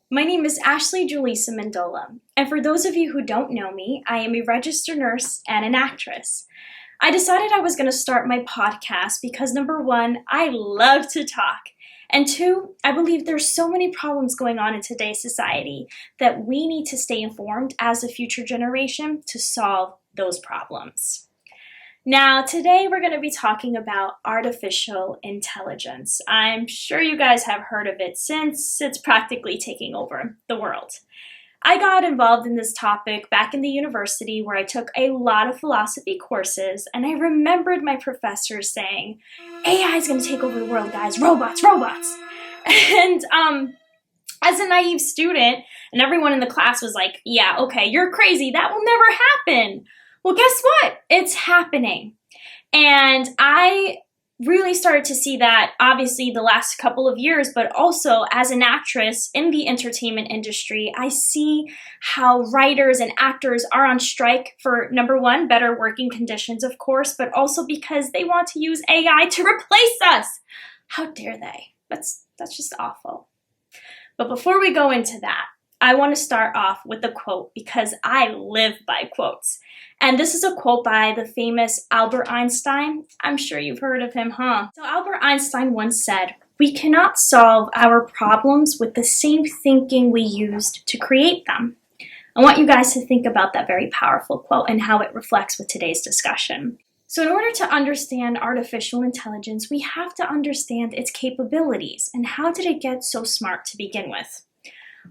My name is Ashley Julissa Mendola, and for those of you who don't know me, I am a registered nurse and an actress. I decided I was going to start my podcast because number one, I love to talk, and two, I believe there's so many problems going on in today's society that we need to stay informed as a future generation to solve those problems. Now, today we're going to be talking about artificial intelligence. I'm sure you guys have heard of it since it's practically taking over the world. I got involved in this topic back in the university where I took a lot of philosophy courses, and I remembered my professor saying, AI is going to take over the world, guys. Robots, robots. And as a naive student, and everyone in the class was like, yeah, okay, you're crazy. That will never happen. Well, guess what? It's happening. And I really started to see that obviously the last couple of years, but also as an actress in the entertainment industry, I see how writers and actors are on strike for, number one, better working conditions, of course, but also because they want to use AI to replace us. How dare they? That's just awful. But before we go into that, I want to start off with a quote because I live by quotes. And this is a quote by the famous Albert Einstein. I'm sure you've heard of him, huh? So Albert Einstein once said, "We cannot solve our problems with the same thinking we used to create them." I want you guys to think about that very powerful quote and how it reflects with today's discussion. So in order to understand artificial intelligence, we have to understand its capabilities and how did it get so smart to begin with?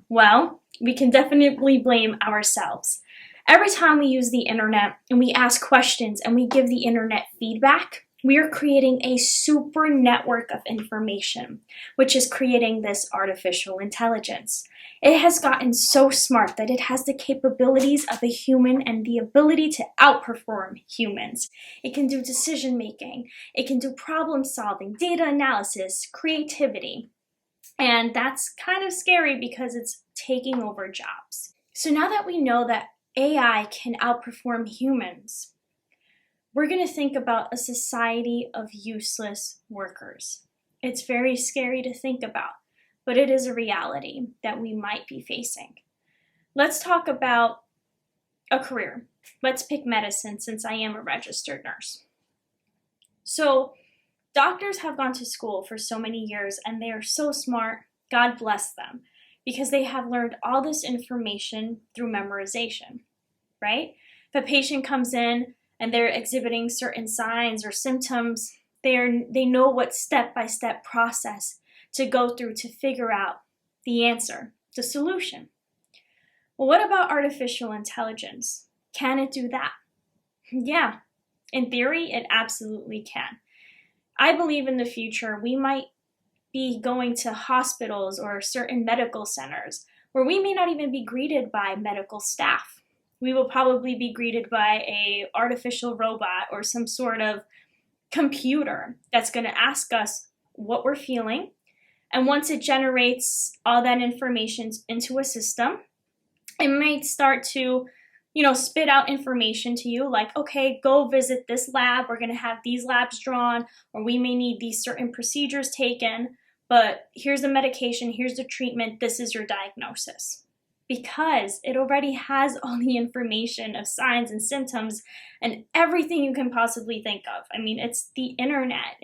Well, we can definitely blame ourselves. Every time we use the internet and we ask questions and we give the internet feedback, we are creating a super network of information, which is creating this artificial intelligence. It has gotten so smart that it has the capabilities of a human and the ability to outperform humans. It can do decision making, it can do problem solving, data analysis, creativity. And that's kind of scary because it's taking over jobs. So now that we know that AI can outperform humans, we're going to think about a society of useless workers. It's very scary to think about, but it is a reality that we might be facing. Let's talk about a career. Let's pick medicine since I am a registered nurse. So doctors have gone to school for so many years and they are so smart, God bless them, because they have learned all this information through memorization, right? If a patient comes in and they're exhibiting certain signs or symptoms, they know what step-by-step process to go through to figure out the answer, the solution. Well, what about artificial intelligence? Can it do that? Yeah, in theory, it absolutely can. I believe in the future we might be going to hospitals or certain medical centers where we may not even be greeted by medical staff. We will probably be greeted by an artificial robot or some sort of computer that's going to ask us what we're feeling. And once it generates all that information into a system, it might start to spit out information to you like, okay, go visit this lab. We're going to have these labs drawn, or we may need these certain procedures taken, but here's the medication, here's the treatment, this is your diagnosis. Because it already has all the information of signs and symptoms and everything you can possibly think of. I mean, it's the internet.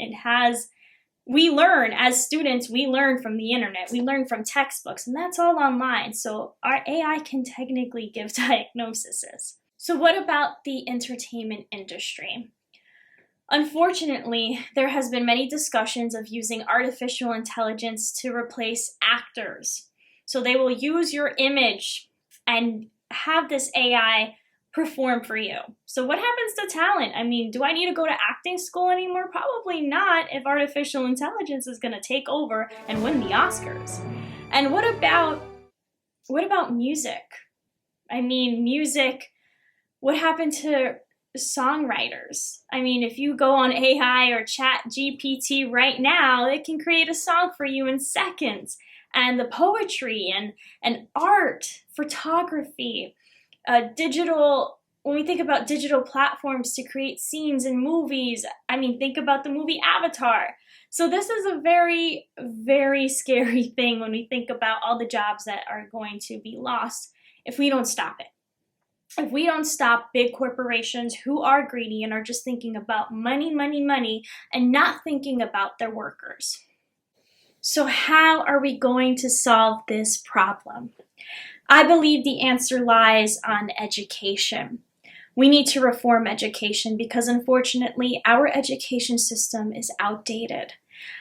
We learn as students, we learn from the internet, we learn from textbooks, and that's all online. So our AI can technically give diagnoses. So what about the entertainment industry? Unfortunately, there has been many discussions of using artificial intelligence to replace actors. So they will use your image and have this AI perform for you. So what happens to talent? I mean, do I need to go to acting school anymore? Probably not if artificial intelligence is going to take over and win the Oscars. And what about music? I mean, music, what happened to songwriters? I mean, if you go on AI or Chat GPT right now, it can create a song for you in seconds. And the poetry and art, photography, digital when we think about digital platforms to create scenes in movies, I mean, think about the movie Avatar. So this is a very, very scary thing when we think about all the jobs that are going to be lost if we don't stop it. If we don't stop big corporations who are greedy and are just thinking about money, money, money, and not thinking about their workers. So how are we going to solve this problem? I believe the answer lies on education. We need to reform education because unfortunately our education system is outdated.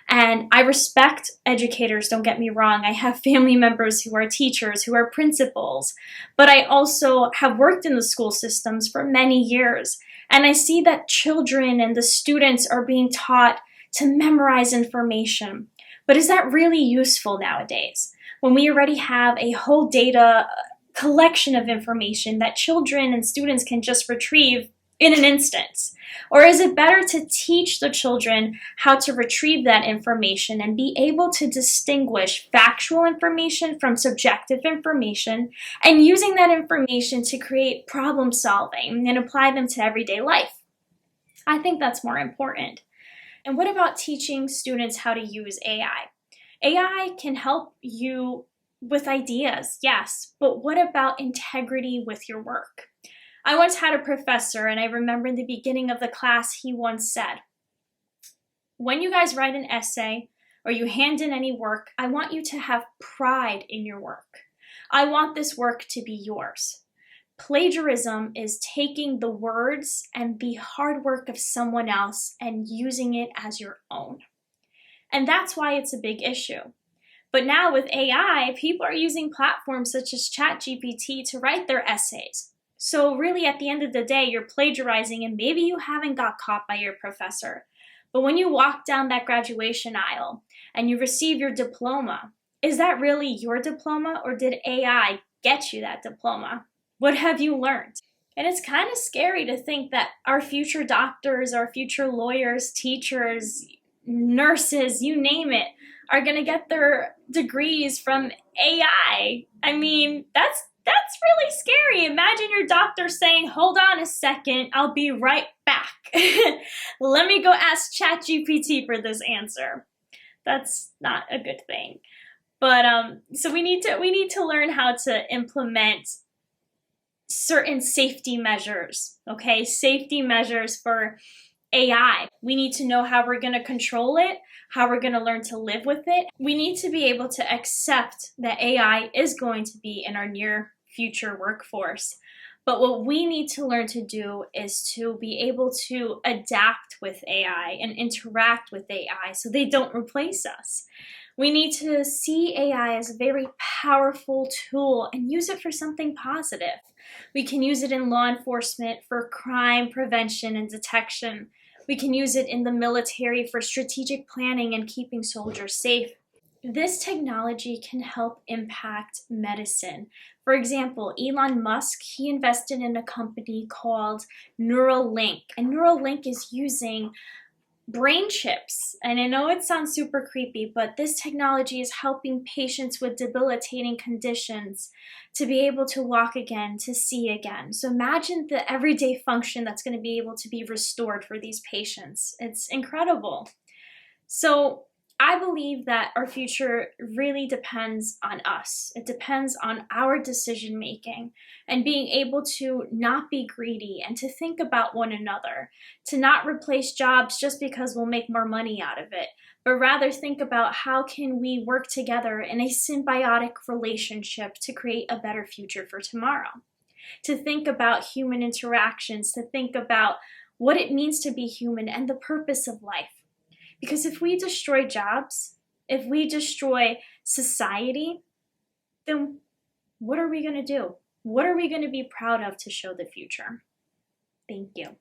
And I respect educators, don't get me wrong. I have family members who are teachers, who are principals, but I also have worked in the school systems for many years. And I see that children and the students are being taught to memorize information. But is that really useful nowadays? When we already have a whole data collection of information that children and students can just retrieve in an instant? Or is it better to teach the children how to retrieve that information and be able to distinguish factual information from subjective information and using that information to create problem solving and apply them to everyday life? I think that's more important. And what about teaching students how to use AI? AI can help you with ideas, yes, but what about integrity with your work? I once had a professor, and I remember in the beginning of the class, he once said, when you guys write an essay or you hand in any work, I want you to have pride in your work. I want this work to be yours. Plagiarism is taking the words and the hard work of someone else and using it as your own. And that's why it's a big issue. But now with AI, people are using platforms such as ChatGPT to write their essays. So really at the end of the day, you're plagiarizing and maybe you haven't got caught by your professor. But when you walk down that graduation aisle and you receive your diploma, is that really your diploma or did AI get you that diploma? What have you learned? And it's kind of scary to think that our future doctors, our future lawyers, teachers, nurses, you name it, are going to get their degrees from AI. I mean, that's really scary. Imagine your doctor saying, hold on a second, I'll be right back. Let me go ask ChatGPT for this answer. That's not a good thing. But so we need to learn how to implement certain safety measures, okay? Safety measures for AI. We need to know how we're going to control it, how we're going to learn to live with it. We need to be able to accept that AI is going to be in our near future workforce. But what we need to learn to do is to be able to adapt with AI and interact with AI so they don't replace us. We need to see AI as a very powerful tool and use it for something positive. We can use it in law enforcement for crime prevention and detection. We can use it in the military for strategic planning and keeping soldiers safe. This technology can help impact medicine. For example, Elon Musk, he invested in a company called Neuralink, and Neuralink is using brain chips. And I know it sounds super creepy, but this technology is helping patients with debilitating conditions to be able to walk again, to see again. So imagine the everyday function that's going to be able to be restored for these patients. It's incredible. So I believe that our future really depends on us. It depends on our decision making and being able to not be greedy and to think about one another, to not replace jobs just because we'll make more money out of it, but rather think about how can we work together in a symbiotic relationship to create a better future for tomorrow. To think about human interactions, to think about what it means to be human and the purpose of life. Because if we destroy jobs, if we destroy society, then what are we going to do? What are we going to be proud of to show the future? Thank you.